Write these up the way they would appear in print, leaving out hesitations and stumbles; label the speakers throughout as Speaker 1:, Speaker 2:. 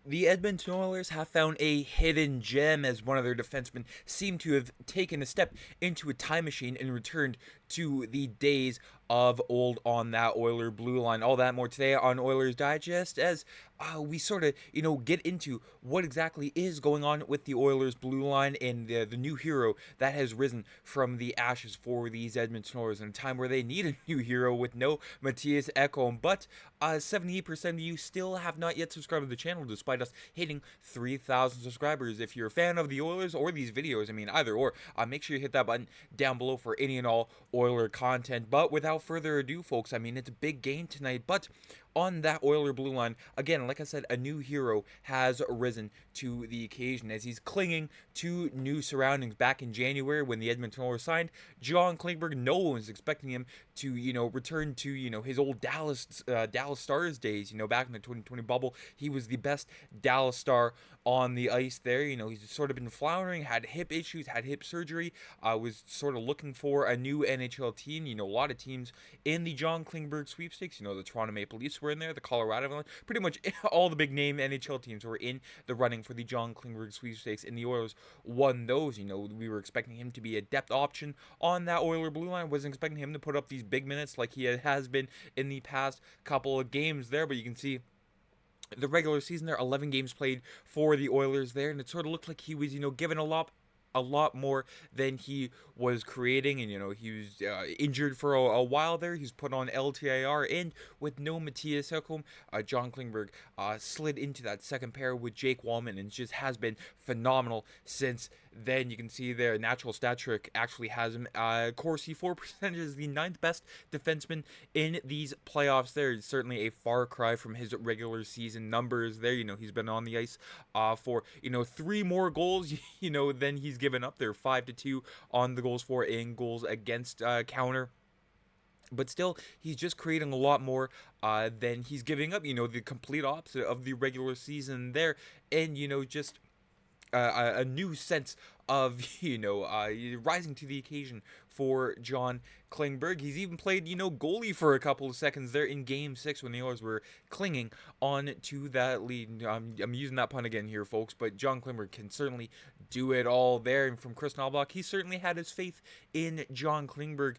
Speaker 1: The Edmonton Oilers have found a hidden gem as one of their defensemen seem to have taken a step into a time machine and returned to the days of old on that Oiler blue line. All that more today on Oilers Digest as we sort of, get into what exactly is going on with the Oilers blue line and the new hero that has risen from the ashes for these Edmonton Oilers in a time where they need a new hero with no Mattias Ekholm. But 78% of you still have not yet subscribed to the channel despite us hitting 3,000 subscribers. If you're a fan of the Oilers or these videos, either or, make sure you hit that button down below for any and all Oiler content. But without further ado, folks, it's a big game tonight. But on that Oiler blue line, again, like I said, a new hero has risen to the occasion as he's clinging to new surroundings. Back in January when the Edmonton Oilers signed John Klingberg, no one was expecting him to, return to, his old Dallas Stars days. Back in the 2020 bubble, he was the best Dallas Star on the ice there. He's sort of been floundering, had hip issues, had hip surgery, was sort of looking for a new NHL team. A lot of teams in the John Klingberg sweepstakes, the Toronto Maple Leafs were in there, the Colorado Avalanche, pretty much all the big name NHL teams were in the running for the John Klingberg sweepstakes, and the Oilers won those. We were expecting him to be a depth option on that Oiler blue line. Wasn't expecting him to put up these big minutes like he has been in the past couple of games there, but you can see the regular season there, 11 games played for the Oilers there, and it sort of looked like he was, given a lot more than he was creating, and he was injured for a while there. He's put on LTIR, and with no Mattias Ekholm, John Klingberg slid into that second pair with Jake Walman, and just has been phenomenal since then. You can see their natural stat trick actually has him Corsi 4% is the 9th best defenseman in these playoffs there. It's certainly a far cry from his regular season numbers there. He's been on the ice for 3 more goals than he's given up there. 5-2 on the goals for and goals against counter. But still, he's just creating a lot more than he's giving up. The complete opposite of the regular season there. And, just a new sense of, rising to the occasion for John Klingberg. He's even played, goalie for a couple of seconds there in Game 6 when the Oilers were clinging on to that lead. I'm using that pun again here, folks, but John Klingberg can certainly do it all there. And from Kris Knoblauch, he certainly had his faith in John Klingberg,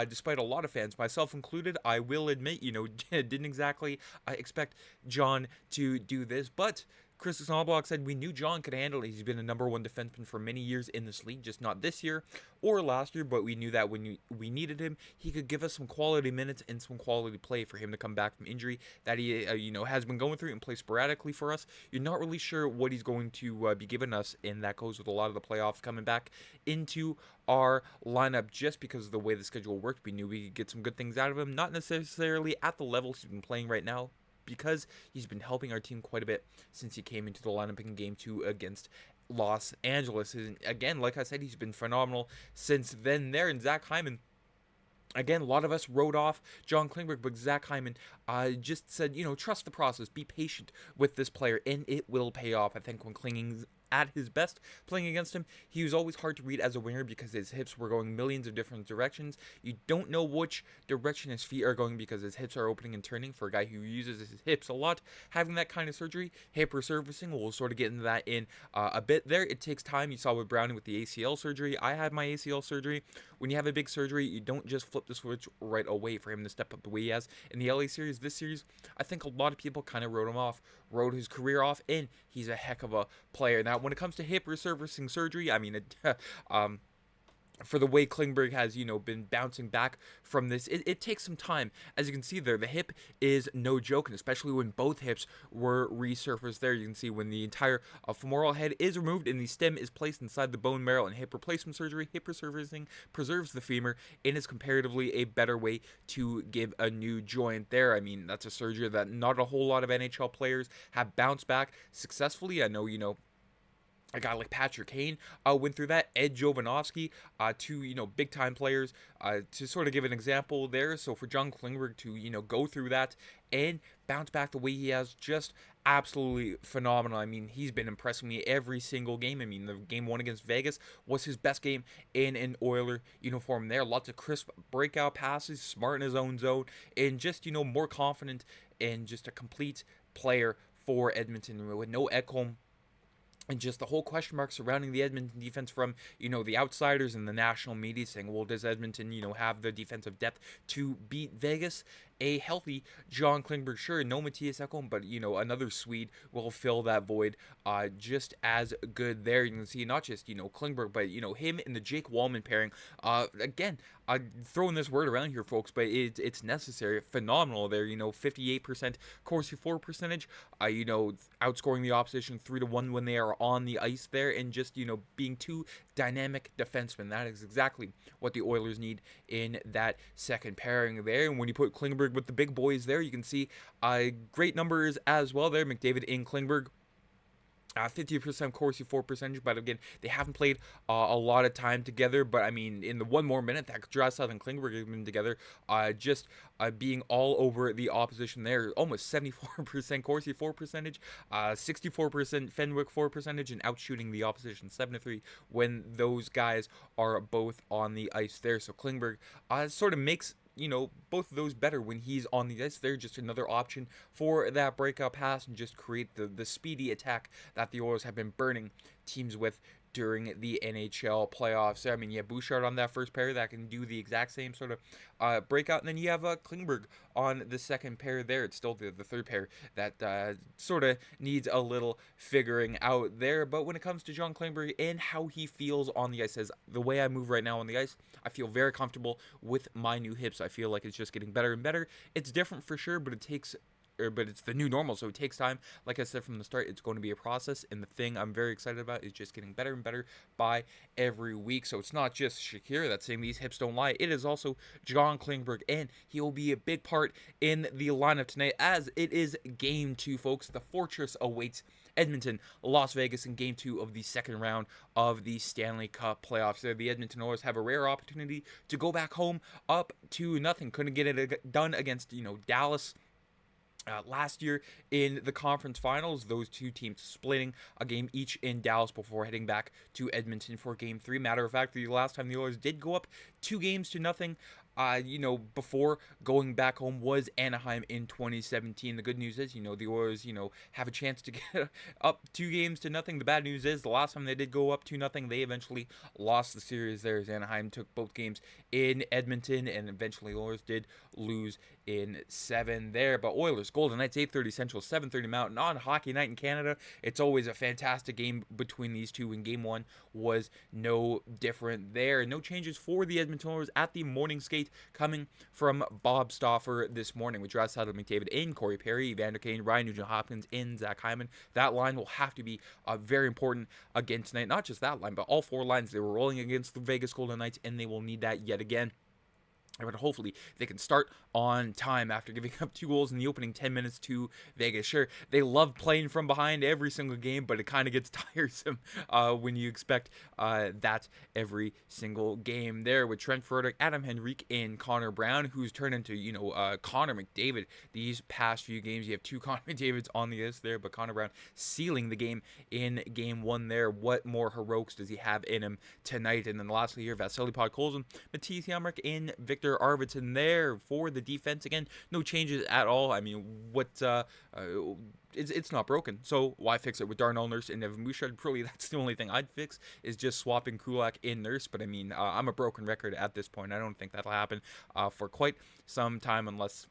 Speaker 1: despite a lot of fans, myself included. I will admit, didn't exactly expect John to do this, but Kris Knoblauch said we knew John could handle it. He's been a #1 defenseman for many years in this league, just not this year or last year, but we knew that when we needed him, he could give us some quality minutes and some quality play for him to come back from injury that he, has been going through and play sporadically for us. You're not really sure what he's going to be giving us, and that goes with a lot of the playoffs coming back into our lineup just because of the way the schedule worked. We knew we could get some good things out of him, not necessarily at the level he's been playing right now, because he's been helping our team quite a bit since he came into the lineup in Game 2 against Los Angeles. And again, like I said, he's been phenomenal since then there. And Zach Hyman, again, a lot of us wrote off John Klingberg, but Zach Hyman just said, trust the process, be patient with this player, and it will pay off. I think when Klingberg's at his best playing against him, he was always hard to read as a winger because his hips were going millions of different directions. You don't know which direction his feet are going because his hips are opening and turning. For a guy who uses his hips a lot, having that kind of surgery, hip resurfacing, we'll sort of get into that in a bit there. It takes time. You saw with Browning with the ACL surgery. I had my ACL surgery. When you have a big surgery, you don't just flip the switch right away for him to step up the way he has in the LA series. This series, I think a lot of people kind of wrote him off, wrote his career off, and he's a heck of a player. Now, when it comes to hip resurfacing surgery, for the way Klingberg has, been bouncing back from this, it takes some time. As you can see there, the hip is no joke, and especially when both hips were resurfaced there. You can see when the entire femoral head is removed and the stem is placed inside the bone marrow and hip replacement surgery, hip resurfacing preserves the femur and is comparatively a better way to give a new joint there. That's a surgery that not a whole lot of NHL players have bounced back successfully. I know, a guy like Patrick Kane went through that. Ed Jovanovski, two big time players. To sort of give an example there, so for John Klingberg to go through that and bounce back the way he has, just absolutely phenomenal. He's been impressing me every single game. The game 1 against Vegas was his best game in an Oiler uniform there. Lots of crisp breakout passes, smart in his own zone, and just more confident and just a complete player for Edmonton with no Ekholm, and just the whole question mark surrounding the Edmonton defense from, the outsiders and the national media saying, well, does Edmonton, have the defensive depth to beat Vegas? A healthy John Klingberg, sure, no Mattias Ekholm, but, another Swede will fill that void just as good there. You can see not just, Klingberg, but, him and the Jake Wallman pairing. Again, I'm throwing this word around here, folks, but it's necessary. Phenomenal there, 58% Corsi for percentage, outscoring the opposition 3-1 when they are on the ice there, and just, being two dynamic defensemen. That is exactly what the Oilers need in that second pairing there. And when you put Klingberg with the big boys there, you can see great numbers as well there. McDavid and Klingberg. 50% Corsi for percentage, but again, they haven't played a lot of time together. But I mean, in the one more minute that Draisaitl and Klingberg have been together, just being all over the opposition there, almost 74% Corsi for percentage, 64% Fenwick for percentage, and outshooting the opposition 7-3 when those guys are both on the ice there. So Klingberg sort of makes both of those better when he's on the ice. They're just another option for that breakout pass and just create the speedy attack that the Oilers have been burning teams with during the NHL playoffs. I mean, you have Bouchard on that first pair that can do the exact same sort of breakout, and then you have Klingberg on the second pair there. It's still the third pair that sort of needs a little figuring out there. But when it comes to John Klingberg and how he feels on the ice, says the way I move right now on the ice, I feel very comfortable with my new hips. I feel like it's just getting better and better. It's different for sure, but it's the new normal, so it takes time. Like I said from the start, it's going to be a process, and the thing I'm very excited about is just getting better and better by every week. So it's not just Shakira that's saying these hips don't lie. It is also John Klingberg, and he will be a big part in the lineup tonight, as it is Game 2, folks. The Fortress awaits Edmonton, Las Vegas in Game 2 of the second round of the Stanley Cup playoffs. The Edmonton Oilers have a rare opportunity to go back home up 2-0. Couldn't get it done against, Dallas last year in the conference finals. Those two teams splitting a game each in Dallas before heading back to Edmonton for Game 3. Matter of fact, the last time the Oilers did go up 2-0, before going back home was Anaheim in 2017. The good news is, the Oilers, have a chance to get up 2-0. The bad news is the last time they did go up 2-0, they eventually lost the series there, as Anaheim took both games in Edmonton, and eventually the Oilers did lose in 7 there. But Oilers, Golden Knights, 8:30 Central, 7:30 Mountain on Hockey Night in Canada. It's always a fantastic game between these two, and Game 1 was no different there. No changes for the Edmonton Oilers at the morning skate coming from Bob Stauffer this morning with Draisaitl, McDavid, and Corey Perry, Evander Kane, Ryan Nugent-Hopkins, and Zach Hyman. That line will have to be very important again tonight. Not just that line, but all four lines. They were rolling against the Vegas Golden Knights, and they will need that yet again. But hopefully they can start on time after giving up 2 goals in the opening 10 minutes to Vegas. Sure, they love playing from behind every single game, but it kind of gets tiresome when you expect that every single game there with Trent Frederick, Adam Henrique, and Connor Brown, who's turned into, Connor McDavid these past few games. You have 2 Connor McDavids on the ice there, but Connor Brown sealing the game in Game 1 there. What more heroics does he have in him tonight? And then lastly here, Vasily Podkolzin, Mattias Ekholm, and Victor Arvidsson there for the defense. Again, no changes at all. I mean, it's not broken, so why fix it with Darnell Nurse and Evan Bouchard? Probably that's the only thing I'd fix, is just swapping Kulak in Nurse. But I mean, I'm a broken record at this point. I don't think that'll happen for quite some time unless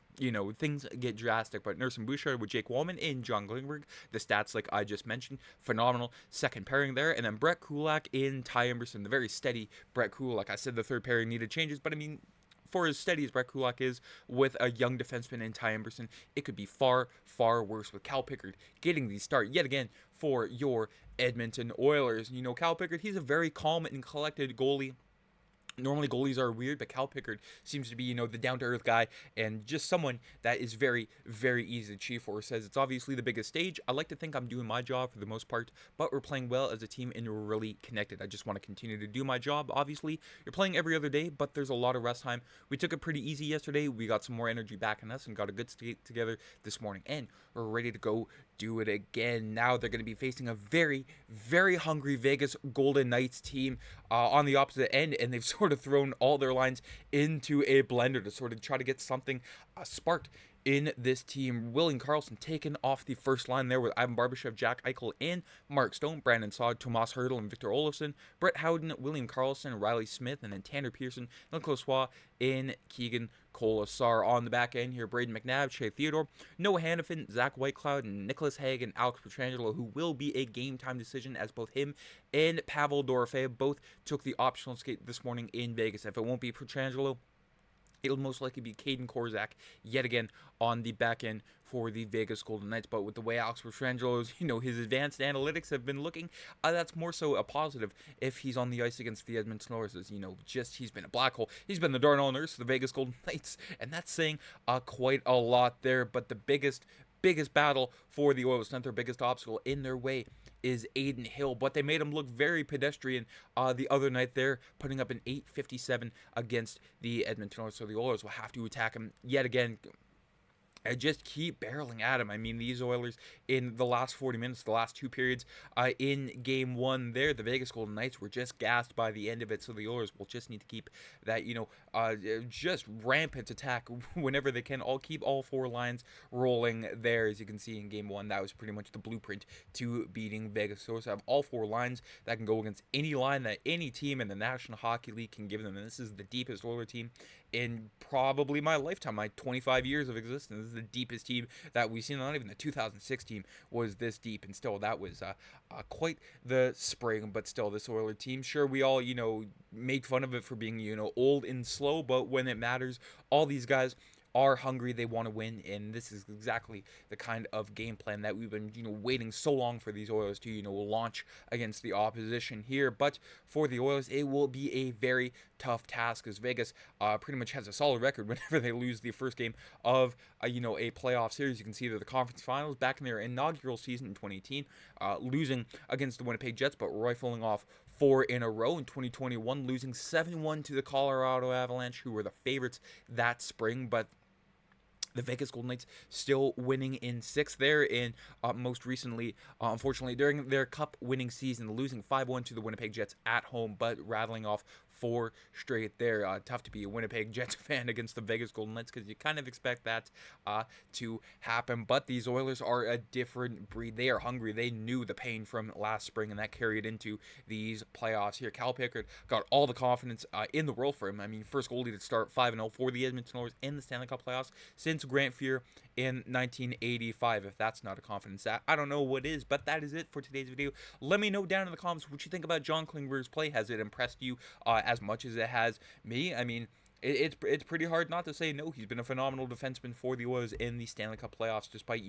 Speaker 1: things get drastic. But Nurse and Bouchard with Jake Wallman and John Klingberg, the stats like I just mentioned, phenomenal second pairing there. And then Brett Kulak in Ty Emberson, the very steady Brett Kulak. I said the third pairing needed changes, but I mean, for as steady as Brett Kulak is with a young defenseman in Ty Emberson, it could be far, far worse with Cal Pickard getting the start yet again for your Edmonton Oilers. Cal Pickard, he's a very calm and collected goalie. Normally goalies are weird, but Cal Pickard seems to be, the down-to-earth guy and just someone that is very, very easy to cheer for. Says it's obviously the biggest stage. I like to think I'm doing my job for the most part, but we're playing well as a team and we're really connected. I just want to continue to do my job. Obviously, you're playing every other day, but there's a lot of rest time. We took it pretty easy yesterday. We got some more energy back in us and got a good skate together this morning, and we're ready to go do it again. Now they're going to be facing a very, very hungry Vegas Golden Knights team on the opposite end, and they've sort of thrown all their lines into a blender to sort of try to get something sparked in this team. William Karlsson taken off the first line there with Ivan Barbashev, Jack Eichel, and Mark Stone, Brandon Saad, Tomas Hertl, and Victor Olofsson, Brett Howden, William Karlsson, Riley Smith, and then Tanner Pearson, Nicholas Waugh, and Keegan Colasar. On the back end here, Braden McNabb, Shea Theodore, Noah Hannafin, Zach Whitecloud, and Nicholas Hague, and Alex Pietrangelo, who will be a game-time decision, as both him and Pavel Dorofeyev both took the optional skate this morning in Vegas. If it won't be Pietrangelo, it'll most likely be Caden Korzak yet again on the back end for the Vegas Golden Knights. But with the way Alex Pietrangelo's, his advanced analytics have been looking, that's more so a positive if he's on the ice against the Edmonton Oilers. As he's been a black hole. He's been the Darnell Nurse of the Vegas Golden Knights, and that's saying quite a lot there. But the biggest battle for the Oilers, not their biggest obstacle in their way, is Adin Hill, but they made him look very pedestrian the other night there, putting up an 8.57 against the Edmonton Oilers. So the Oilers will have to attack him yet again. I just keep barreling at him. I mean, these Oilers in the last 40 minutes, the last two periods in Game 1 there, the Vegas Golden Knights were just gassed by the end of it, so the Oilers will just need to keep that, just rampant attack whenever they can. Keep all four lines rolling there. As you can see in Game 1, that was pretty much the blueprint to beating Vegas. So have all four lines that can go against any line that any team in the National Hockey League can give them, and this is the deepest Oiler team in probably my lifetime, my 25 years of existence. This is the deepest team that we've seen. Not even the 2006 team was this deep, and still that was quite the spring. But still, this Oiler team, sure, we all make fun of it for being old and slow, but when it matters, all these guys are hungry. They want to win, and this is exactly the kind of game plan that we've been waiting so long for these Oilers to launch against the opposition here. But for the Oilers, it will be a very tough task, as Vegas pretty much has a solid record whenever they lose the first game of a playoff series. You can see that the conference finals back in their inaugural season in 2018, losing against the Winnipeg Jets, but rifling off 4 in a row in 2021, losing 7-1 to the Colorado Avalanche, who were the favorites that spring. But the Vegas Golden Knights still winning in 6 there, and most recently, unfortunately, during their cup winning season, losing 5-1 to the Winnipeg Jets at home, but rattling off 4 straight there. Tough to be a Winnipeg Jets fan against the Vegas Golden Knights, because you kind of expect that to happen. But these Oilers are a different breed. They are hungry. They knew the pain from last spring, and that carried into these playoffs here. Cal Pickard got all the confidence in the world for him. I mean, first goalie to start 5-0 for the Edmonton Oilers in the Stanley Cup playoffs since Grant Fuhr in 1985. If that's not a confidence stat, I don't know what is. But that is it for today's video. Let me know down in the comments what you think about John Klingberg's play. Has it impressed you as much as it has me? I mean, it's pretty hard not to say no. He's been a phenomenal defenseman for the Oilers in the Stanley Cup playoffs, despite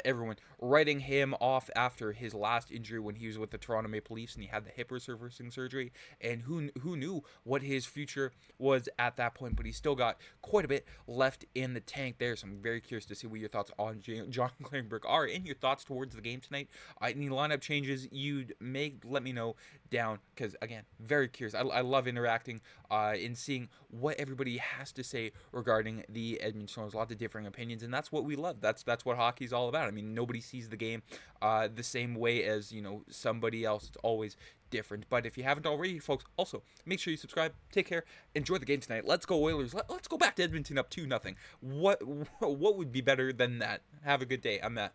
Speaker 1: everyone writing him off after his last injury when he was with the Toronto Maple Leafs and he had the hip resurfacing surgery. And who knew what his future was at that point? But he's still got quite a bit left in the tank there. So I'm very curious to see what your thoughts on John Klingberg are, and your thoughts towards the game tonight. Any lineup changes you'd make, let me know down, because again, very curious. I love interacting in seeing what everybody has to say regarding the Edmonton Oilers. Lots of differing opinions, and that's what we love. That's what hockey's all about. I mean, nobody sees the game the same way as somebody else. It's always different. But if you haven't already, folks, also make sure you subscribe. Take care. Enjoy the game tonight. Let's go Oilers. Let's go back to Edmonton up 2-0. What would be better than that? Have a good day. I'm Matt.